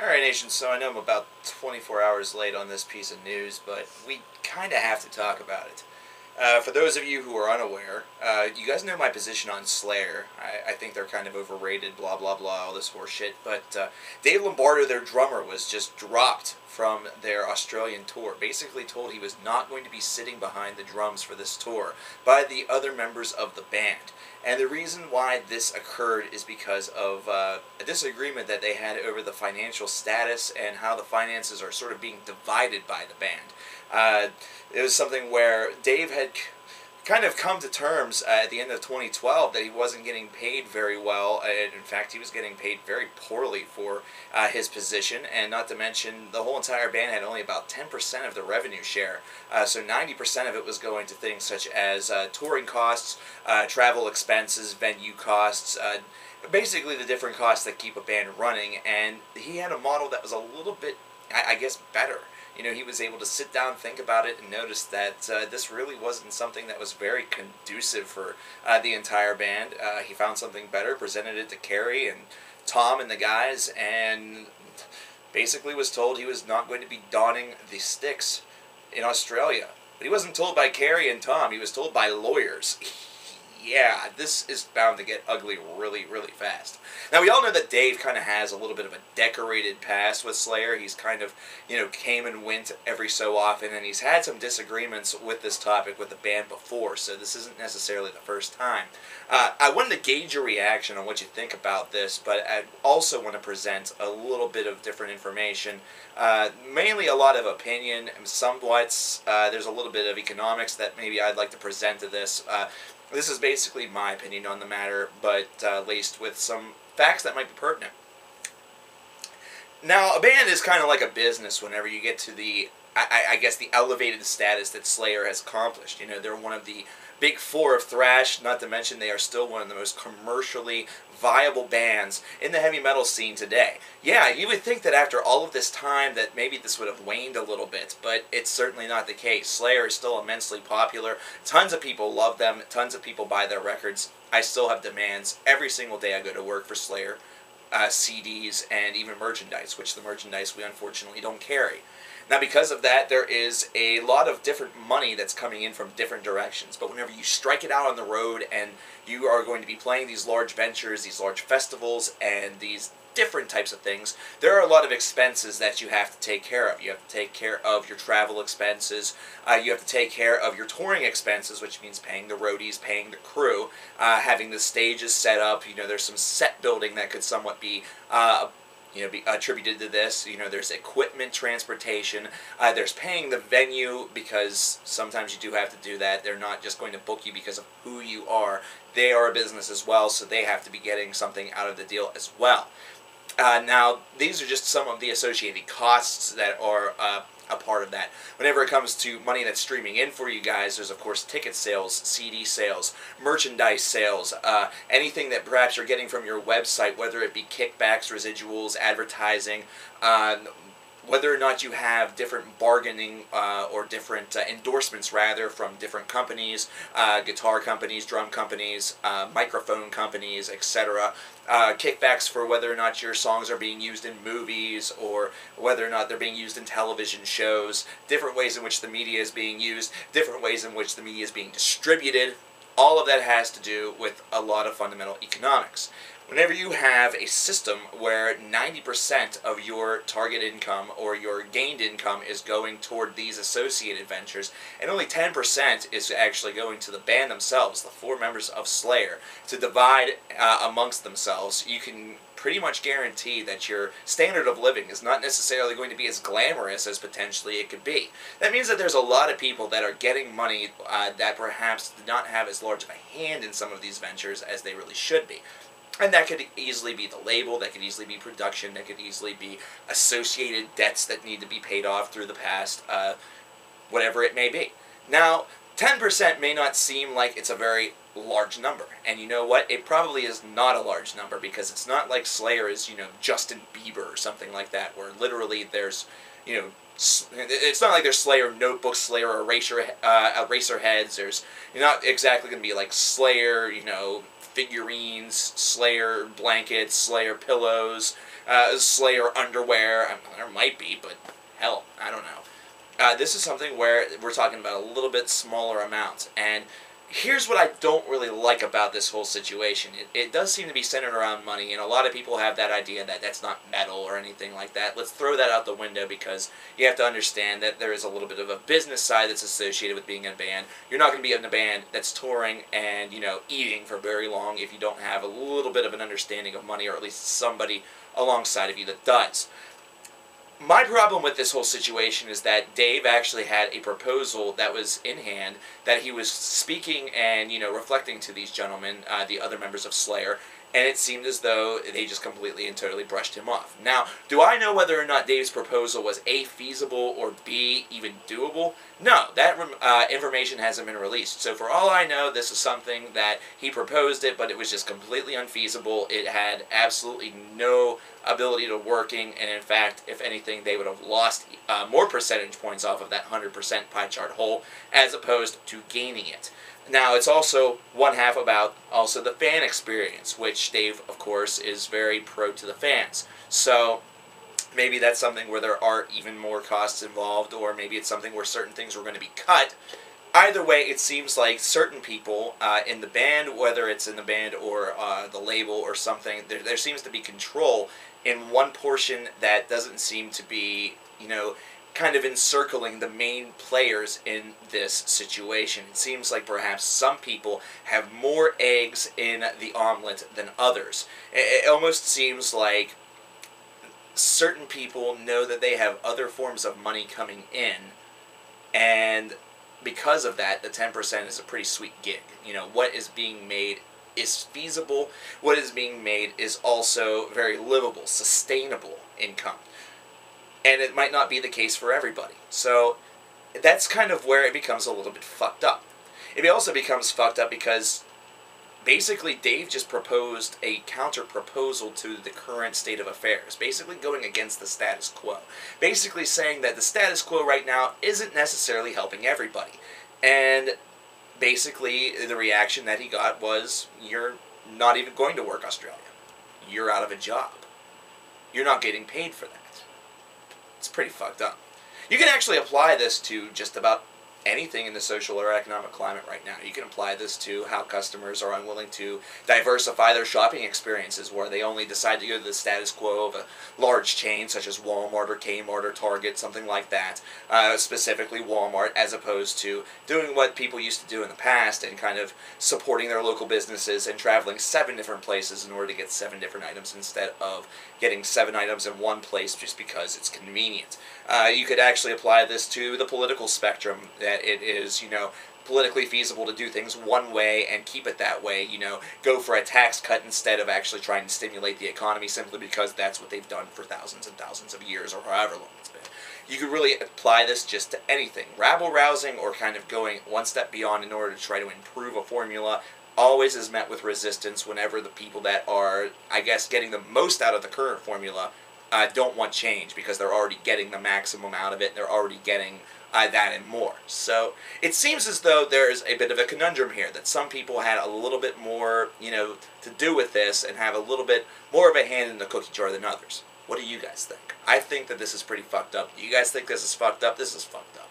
Alright, Nation, so I know I'm about 24 hours late on this piece of news, but we kind of have to talk about it. For those of you who are unaware, you guys know my position on Slayer. I think they're kind of overrated, blah, blah, blah, all this horse shit. But Dave Lombardo, their drummer, was just dropped from their Australian tour. Basically told he was not going to be sitting behind the drums for this tour by the other members of the band. And the reason why this occurred is because of a disagreement that they had over the financial status and how the finances are sort of being divided by the band. It was something where Dave had kind of come to terms at the end of 2012 that he wasn't getting paid very well. In fact, he was getting paid very poorly for his position, and not to mention the whole entire band had only about 10% of the revenue share. So 90% of it was going to things such as touring costs, travel expenses, venue costs, basically the different costs that keep a band running. And he had a model that was a little bit, I guess, better. You know, he was able to sit down, think about it, and notice that this really wasn't something that was very conducive for the entire band. He found something better, presented it to Kerry and Tom and the guys, and basically was told he was not going to be donning the sticks in Australia. But he wasn't told by Kerry and Tom, he was told by lawyers. Yeah, this is bound to get ugly really, really fast. Now, we all know that Dave kind of has a little bit of a decorated past with Slayer. He's kind of, came and went every so often, and he's had some disagreements with this topic with the band before, so this isn't necessarily the first time. I wanted to gauge your reaction on what you think about this, but I also want to present a little bit of different information. Mainly a lot of opinion, somewhat, there's a little bit of economics that maybe I'd like to present to this. This is basically my opinion on the matter, but laced with some facts that might be pertinent. Now, a band is kind of like a business whenever you get to the, I guess, the elevated status that Slayer has accomplished. They're one of the big four of thrash, not to mention they are still one of the most commercially viable bands in the heavy metal scene today. Yeah, you would think that after all of this time that maybe this would have waned a little bit, but it's certainly not the case. Slayer is still immensely popular. Tons of people love them. Tons of people buy their records. I still have demands every single day I go to work for Slayer. CDs and even merchandise, which the merchandise we unfortunately don't carry. Now, because of that, there is a lot of different money that's coming in from different directions. But whenever you strike it out on the road and you are going to be playing these large ventures, these large festivals, and these different types of things, there are a lot of expenses that you have to take care of. You have to take care of your travel expenses. You have to take care of your touring expenses, which means paying the roadies, paying the crew, having the stages set up. There's some set building that could somewhat be be attributed to this. There's equipment, transportation, there's paying the venue, because sometimes you do have to do that. They're not just going to book you because of who you are. They are a business as well, so they have to be getting something out of the deal as well. Now, these are just some of the associated costs that are a part of that. Whenever it comes to money that's streaming in for you guys, there's of course ticket sales, CD sales, merchandise sales, anything that perhaps you're getting from your website, whether it be kickbacks, residuals, advertising, whether or not you have different bargaining or different endorsements, rather, from different companies, guitar companies, drum companies, microphone companies, etc. Kickbacks for whether or not your songs are being used in movies or whether or not they're being used in television shows, different ways in which the media is being used, different ways in which the media is being distributed. All of that has to do with a lot of fundamental economics. Whenever you have a system where 90% of your target income or your gained income is going toward these associated ventures, and only 10% is actually going to the band themselves, the four members of Slayer, to divide amongst themselves, you can pretty much guarantee that your standard of living is not necessarily going to be as glamorous as potentially it could be. That means that there's a lot of people that are getting money that perhaps do not have as large of a hand in some of these ventures as they really should be. And that could easily be the label, that could easily be production, that could easily be associated debts that need to be paid off through the past, whatever it may be. Now, 10% may not seem like it's a very large number. And you know what? It probably is not a large number, because it's not like Slayer is, Justin Bieber or something like that, where literally there's, it's not like there's Slayer notebooks, Slayer eraser heads. You're not exactly going to be like Slayer, figurines, Slayer blankets, Slayer pillows, Slayer underwear. There might be, but hell, I don't know. This is something where we're talking about a little bit smaller amounts. And here's what I don't really like about this whole situation. It does seem to be centered around money, and a lot of people have that idea that that's not metal or anything like that. Let's throw that out the window, because you have to understand that there is a little bit of a business side that's associated with being in a band. You're not going to be in a band that's touring and, you know, eating for very long if you don't have a little bit of an understanding of money, or at least somebody alongside of you that does. My problem with this whole situation is that Dave actually had a proposal that was in hand, that he was speaking and, you know, reflecting to these gentlemen, the other members of Slayer, and it seemed as though they just completely and totally brushed him off. Now, do I know whether or not Dave's proposal was A, feasible, or B, even doable? No, that information hasn't been released. So for all I know, this is something that he proposed it, but it was just completely unfeasible. It had absolutely no ability to working, and in fact, if anything, they would have lost more percentage points off of that 100% pie chart hole, as opposed to gaining it. Now, it's also one half about also the fan experience, which Dave, of course, is very pro to the fans. So maybe that's something where there are even more costs involved, or maybe it's something where certain things were going to be cut. Either way, it seems like certain people in the band, whether it's in the band or the label or something, there seems to be control in one portion that doesn't seem to be, you know, kind of encircling the main players in this situation. It seems like perhaps some people have more eggs in the omelet than others. It almost seems like certain people know that they have other forms of money coming in, and because of that, the 10% is a pretty sweet gig. You know, what is being made is feasible. What is being made is also very livable, sustainable income. And it might not be the case for everybody. So that's kind of where it becomes a little bit fucked up. It also becomes fucked up because basically Dave just proposed a counter-proposal to the current state of affairs, basically going against the status quo. Basically saying that the status quo right now isn't necessarily helping everybody. And basically the reaction that he got was, you're not even going to work Australia. You're out of a job. You're not getting paid for that. It's pretty fucked up. You can actually apply this to just about anything in the social or economic climate right now. You can apply this to how customers are unwilling to diversify their shopping experiences, where they only decide to go to the status quo of a large chain such as Walmart or Kmart or Target, something like that, specifically Walmart, as opposed to doing what people used to do in the past and kind of supporting their local businesses and traveling 7 different places in order to get 7 different items instead of getting 7 items in one place just because it's convenient. You could actually apply this to the political spectrum, that it is, you know, politically feasible to do things one way and keep it that way, you know, go for a tax cut instead of actually trying to stimulate the economy simply because that's what they've done for thousands and thousands of years, or however long it's been. You could really apply this just to anything. Rabble-rousing or kind of going one step beyond in order to try to improve a formula always is met with resistance whenever the people that are, I guess, getting the most out of the current formula don't want change, because they're already getting the maximum out of it. They're already getting that and more. So it seems as though there's a bit of a conundrum here, that some people had a little bit more, you know, to do with this and have a little bit more of a hand in the cookie jar than others. What do you guys think? I think that this is pretty fucked up. Do you guys think this is fucked up? This is fucked up.